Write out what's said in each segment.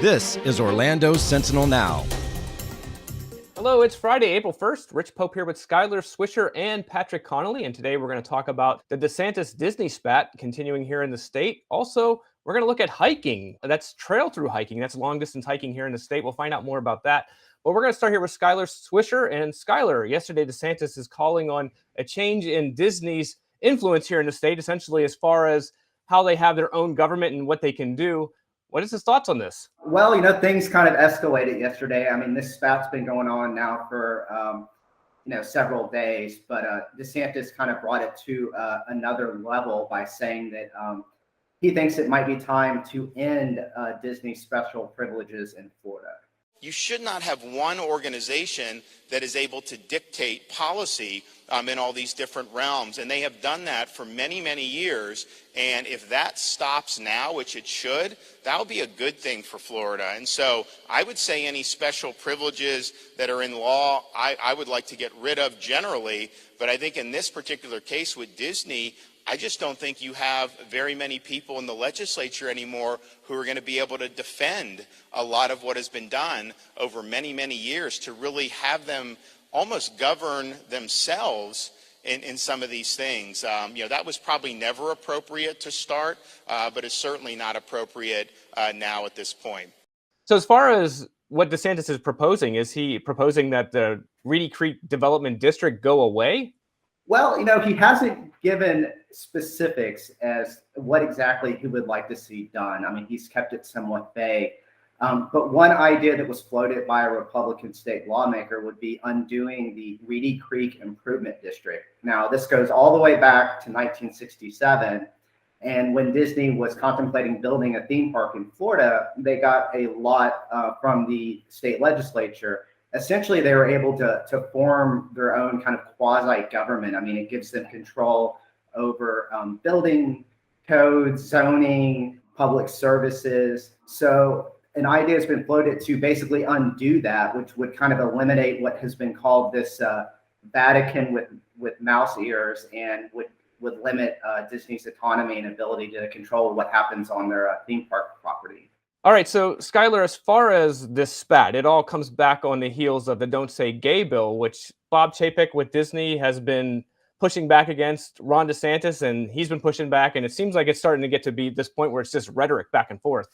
This is Orlando Sentinel Now. Hello, it's Friday, April 1st. Rich Pope here with Skylar Swisher and Patrick Connolly, and today we're going to talk about the DeSantis Disney spat continuing here in the state. Also, we're going to look at hiking. That's trail through hiking. That's long distance hiking here in the state. We'll find out more about that. But we're going to start here with Skylar Swisher. And Skylar, yesterday DeSantis is calling on a change in Disney's influence here in the state, essentially as far as how they have their own government and what they can do. What is his thoughts on this? Well, things kind of escalated yesterday. I mean, this spat's been going on now for, several days, but DeSantis kind of brought it to another level by saying that he thinks it might be time to end Disney special privileges in Florida. You should not have one organization that is able to dictate policy in all these different realms. And they have done that for many, many years. And if that stops now, which it should, that would be a good thing for Florida. And so I would say any special privileges that are in law, I would like to get rid of generally. But I think in this particular case with Disney, I just don't think you have very many people in the legislature anymore who are going to be able to defend a lot of what has been done over many, many years to really have them almost govern themselves in some of these things. That was probably never appropriate to start, but it's certainly not appropriate now at this point. So as far as what DeSantis is proposing, is he proposing that the Reedy Creek Development District go away? Well, he hasn't given specifics as what exactly he would like to see done. I mean, he's kept it somewhat vague. But one idea that was floated by a Republican state lawmaker would be undoing the Reedy Creek Improvement District. Now, this goes all the way back to 1967. And when Disney was contemplating building a theme park in Florida, they got a lot from the state legislature. Essentially, they were able to form their own kind of quasi-government. I mean, it gives them control over building codes, zoning, public services. So an idea has been floated to basically undo that, which would kind of eliminate what has been called this Vatican with mouse ears, and would limit Disney's autonomy and ability to control what happens on their theme park property. All right, so Skylar, as far as this spat, it all comes back on the heels of the Don't Say Gay bill, which Bob Chapek with Disney has been pushing back against Ron DeSantis, and he's been pushing back, and it seems like it's starting to get to be this point where it's just rhetoric back and forth.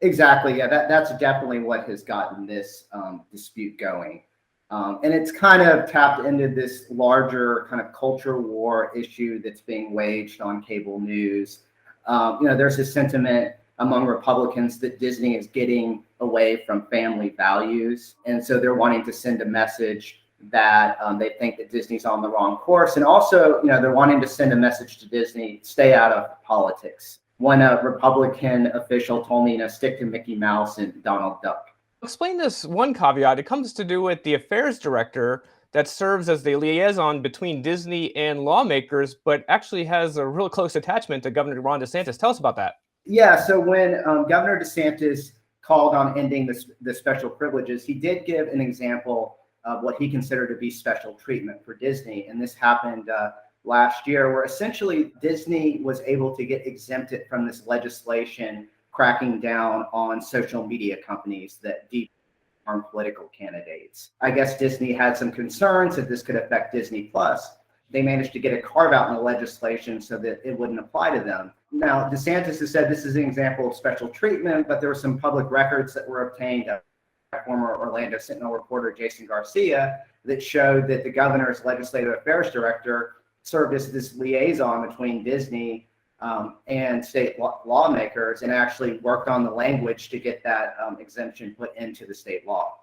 Exactly, yeah, that's definitely what has gotten this dispute going. And it's kind of tapped into this larger kind of culture war issue that's being waged on cable news. There's a sentiment among Republicans that Disney is getting away from family values. And so they're wanting to send a message that they think that Disney's on the wrong course. And also, they're wanting to send a message to Disney, stay out of politics. One Republican official told me, stick to Mickey Mouse and Donald Duck. Explain this one caveat. It comes to do with the affairs director that serves as the liaison between Disney and lawmakers, but actually has a real close attachment to Governor Ron DeSantis. Tell us about that. Yeah, so when Governor DeSantis called on ending the special privileges, he did give an example of what he considered to be special treatment for Disney. And this happened last year, where essentially Disney was able to get exempted from this legislation cracking down on social media companies that harm political candidates. I guess Disney had some concerns that this could affect Disney Plus. They managed to get a carve out in the legislation so that it wouldn't apply to them. Now, DeSantis has said this is an example of special treatment, but there were some public records that were obtained by former Orlando Sentinel reporter Jason Garcia that showed that the governor's legislative affairs director served as this liaison between Disney and state lawmakers, and actually worked on the language to get that exemption put into the state law.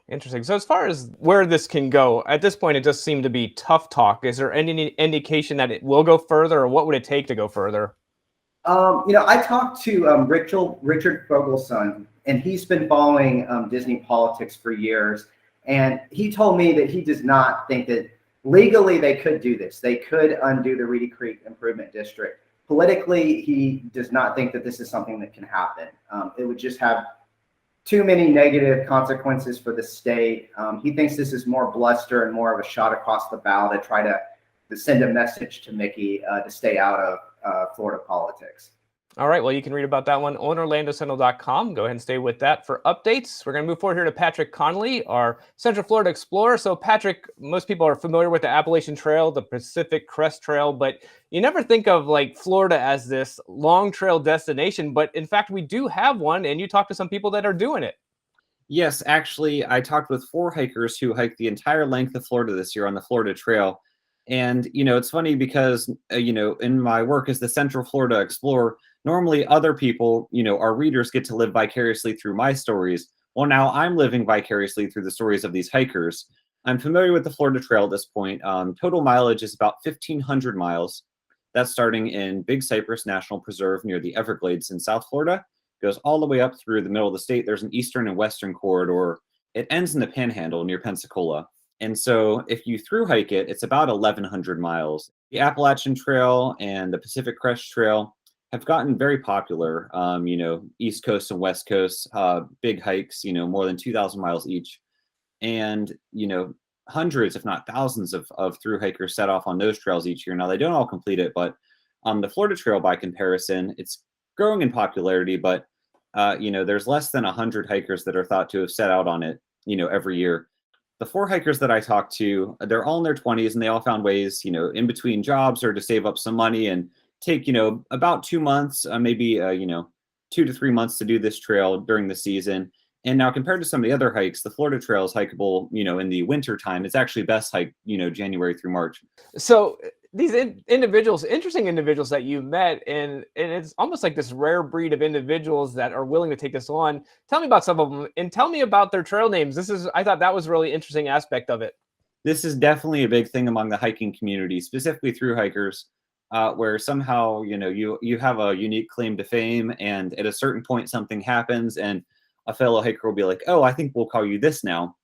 Interesting. So as far as where this can go, at this point, it does seem to be tough talk. Is there any indication that it will go further, or what would it take to go further? I talked to Richard Fogelson, and he's been following Disney politics for years. And he told me that he does not think that legally they could do this. They could undo the Reedy Creek Improvement District. Politically, he does not think that this is something that can happen. It would just have too many negative consequences for the state. He thinks this is more bluster and more of a shot across the bow to try to send a message to Mickey to stay out of Florida politics. All right, well, you can read about that one on OrlandoSentinel.com. Go ahead and stay with that for updates. We're going to move forward here to Patrick Connolly, our Central Florida explorer. So, Patrick, most people are familiar with the Appalachian Trail, the Pacific Crest Trail, but you never think of like Florida as this long trail destination. But in fact, we do have one, and you talk to some people that are doing it. Yes, actually, I talked with 4 hikers who hiked the entire length of Florida this year on the Florida Trail. And, it's funny because, in my work as the Central Florida Explorer, normally other people, our readers get to live vicariously through my stories. Well, now I'm living vicariously through the stories of these hikers. I'm familiar with the Florida Trail at this point. Total mileage is about 1,500 miles. That's starting in Big Cypress National Preserve near the Everglades in South Florida, goes all the way up through the middle of the state. There's an eastern and western corridor. It ends in the Panhandle near Pensacola. And so if you through hike it, it's about 1,100 miles. The Appalachian Trail and the Pacific Crest Trail have gotten very popular. East Coast and West Coast, big hikes, more than 2,000 miles each. And, hundreds, if not thousands of through hikers set off on those trails each year. Now, they don't all complete it, but the Florida Trail, by comparison, it's growing in popularity, but there's less than 100 hikers that are thought to have set out on it, every year. The 4 hikers that I talked to, they're all in their 20s, and they all found ways, in between jobs or to save up some money and take, about 2 months, maybe, 2 to 3 months to do this trail during the season. And now compared to some of the other hikes, the Florida Trail is hikeable, in the winter time. It's actually best hiked, January through March. So these individuals, interesting individuals that you met, and it's almost like this rare breed of individuals that are willing to take this on. Tell me about some of them, and tell me about their trail names. I thought that was a really interesting aspect of it. This is definitely a big thing among the hiking community, specifically through hikers, where somehow, you have a unique claim to fame, and at a certain point something happens and a fellow hiker will be like, oh, I think we'll call you this now.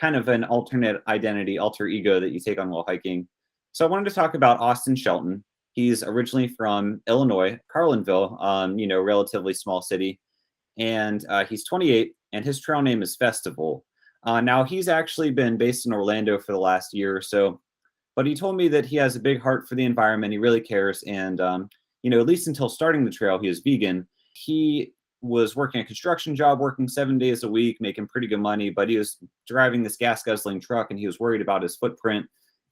Kind of an alternate identity, alter ego that you take on while hiking. So I wanted to talk about Austin Shelton. He's originally from Illinois, Carlinville, relatively small city. And he's 28, and his trail name is Festival. Now, he's actually been based in Orlando for the last year or so, but he told me that he has a big heart for the environment. He really cares. And, at least until starting the trail, he is vegan. He was working a construction job, working 7 days a week, making pretty good money, but he was driving this gas guzzling truck, and he was worried about his footprint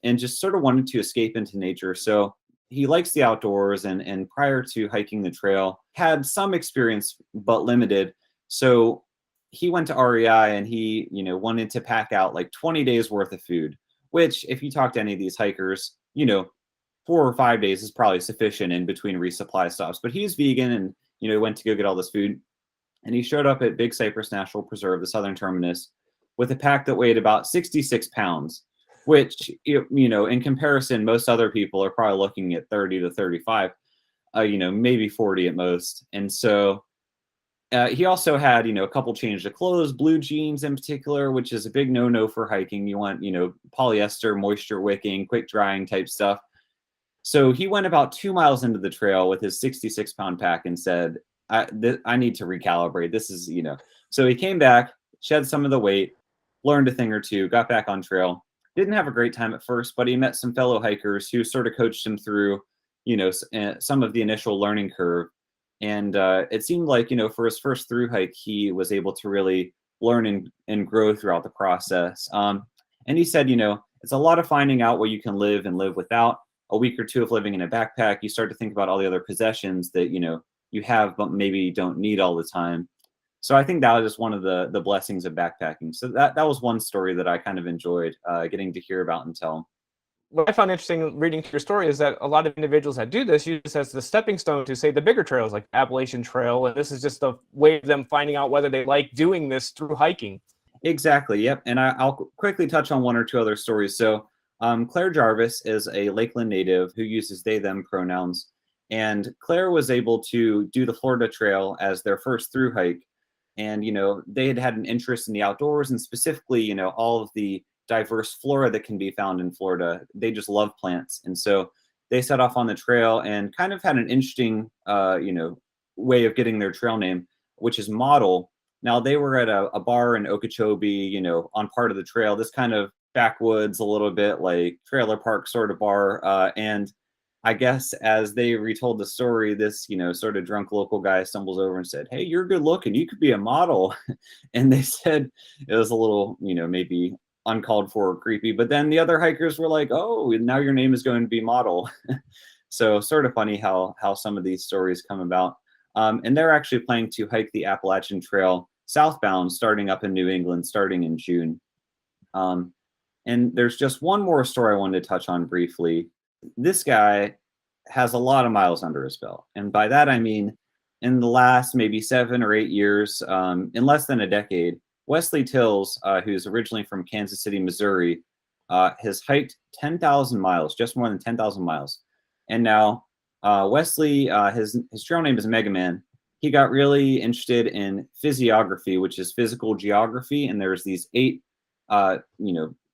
and just sort of wanted to escape into nature. So he likes the outdoors, and prior to hiking the trail, had some experience, but limited. So he went to REI, and he, wanted to pack out like 20 days worth of food, which if you talk to any of these hikers, 4 or 5 days is probably sufficient in between resupply stops. But he's vegan, and went to go get all this food. And he showed up at Big Cypress National Preserve, the southern terminus, with a pack that weighed about 66 pounds, which, in comparison, most other people are probably looking at 30 to 35, maybe 40 at most. And so he also had, a couple changes of clothes, blue jeans in particular, which is a big no-no for hiking. You want, polyester, moisture wicking, quick drying type stuff. So he went about 2 miles into the trail with his 66-pound pack and said, I need to recalibrate. This is, So he came back, shed some of the weight, learned a thing or two, got back on trail. Didn't have a great time at first, but he met some fellow hikers who sort of coached him through, some of the initial learning curve. And it seemed like, for his first through hike, he was able to really learn and grow throughout the process. And he said, it's a lot of finding out what you can live and live without. A week or two of living in a backpack, you start to think about all the other possessions that, you have, but maybe don't need all the time. So I think that was just one of the blessings of backpacking. So that was one story that I kind of enjoyed getting to hear about and tell. What I found interesting reading your story is that a lot of individuals that do this use this as the stepping stone to, say, the bigger trails like Appalachian Trail. And this is just a way of them finding out whether they like doing this through hiking. Exactly. Yep. And I'll quickly touch on one or two other stories. So Claire Jarvis is a Lakeland native who uses they, them pronouns. And Claire was able to do the Florida Trail as their first through hike. And, they had an interest in the outdoors, and specifically, all of the diverse flora that can be found in Florida. They just love plants. And so they set off on the trail and kind of had an interesting, way of getting their trail name, which is Model. Now, they were at a bar in Okeechobee, on part of the trail, this kind of backwoods, a little bit like trailer park sort of bar. And I guess as they retold the story, this, sort of drunk local guy stumbles over and said, "Hey, you're good looking. You could be a model." And they said it was a little, maybe uncalled for or creepy. But then the other hikers were like, "Oh, now your name is going to be model." So sort of funny how some of these stories come about. And they're actually planning to hike the Appalachian Trail southbound, starting up in New England, starting in June. And there's just one more story I wanted to touch on briefly. This guy has a lot of miles under his belt. And by that, I mean, in the last maybe 7 or 8 years, in less than a decade, Wesley Tills, who's originally from Kansas City, Missouri, has hiked 10,000 miles, just more than 10,000 miles. And now Wesley, his trail name is Mega Man. He got really interested in physiography, which is physical geography. And there's these 8,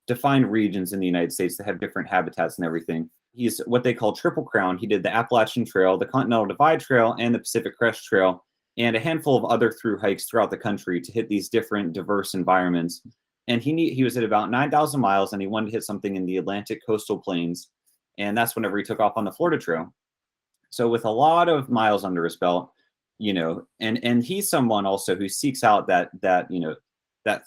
defined regions in the United States that have different habitats and everything. He's what they call Triple Crown. He did the Appalachian Trail, the Continental Divide Trail, and the Pacific Crest Trail, and a handful of other through hikes throughout the country to hit these different diverse environments. And he was at about 9,000 miles, and he wanted to hit something in the Atlantic coastal plains. And that's whenever he took off on the Florida Trail. So with a lot of miles under his belt, and he's someone also who seeks out that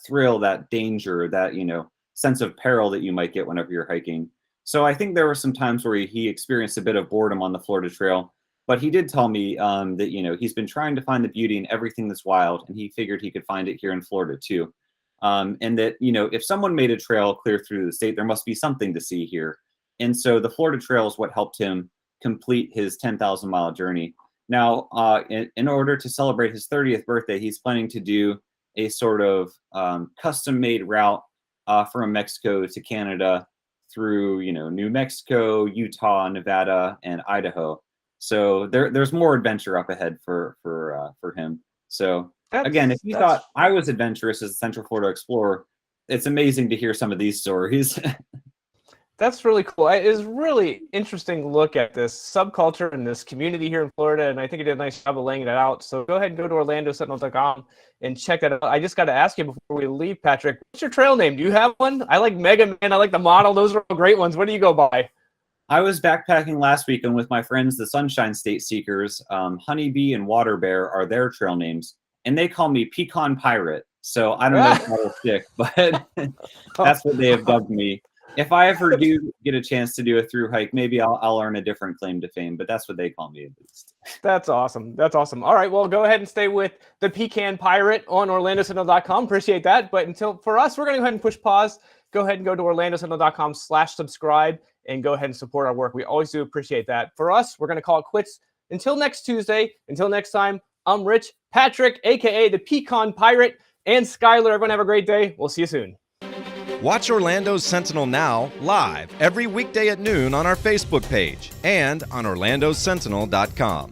thrill, that danger, that, sense of peril that you might get whenever you're hiking. So I think there were some times where he experienced a bit of boredom on the Florida Trail, but he did tell me that, he's been trying to find the beauty in everything that's wild, and he figured he could find it here in Florida too. And that, if someone made a trail clear through the state, there must be something to see here. And so the Florida Trail is what helped him complete his 10,000 mile journey. Now, in order to celebrate his 30th birthday, he's planning to do a sort of custom made route from Mexico to Canada through, New Mexico, Utah, Nevada, and Idaho. So there's more adventure up ahead for him. So again, if you thought I was adventurous as a Central Florida explorer, it's amazing to hear some of these stories. That's really cool. It's really interesting look at this subculture and this community here in Florida, and I think you did a nice job of laying that out. So go ahead and go to OrlandoSentinel.com and check that out. I just got to ask you before we leave, Patrick, what's your trail name? Do you have one? I like Mega Man. I like the model. Those are all great ones. What do you go by? I was backpacking last weekend with my friends, the Sunshine State Seekers. Honeybee and Water Bear are their trail names, and they call me Pecan Pirate. So I don't know if that'll stick, but that's what they have dubbed me. If I ever do get a chance to do a through hike, maybe I'll earn a different claim to fame, but that's what they call me at least. That's awesome. That's awesome. All right, well, go ahead and stay with the Pecan Pirate on OrlandoSentinel.com. Appreciate that. But for us, we're going to go ahead and push pause. Go ahead and go to OrlandoSentinel.com/subscribe and go ahead and support our work. We always do appreciate that. For us, we're going to call it quits until next Tuesday. Until next time, I'm Rich, Patrick, a.k.a. the Pecan Pirate, and Skylar. Everyone have a great day. We'll see you soon. Watch Orlando Sentinel Now live every weekday at noon on our Facebook page and on OrlandoSentinel.com.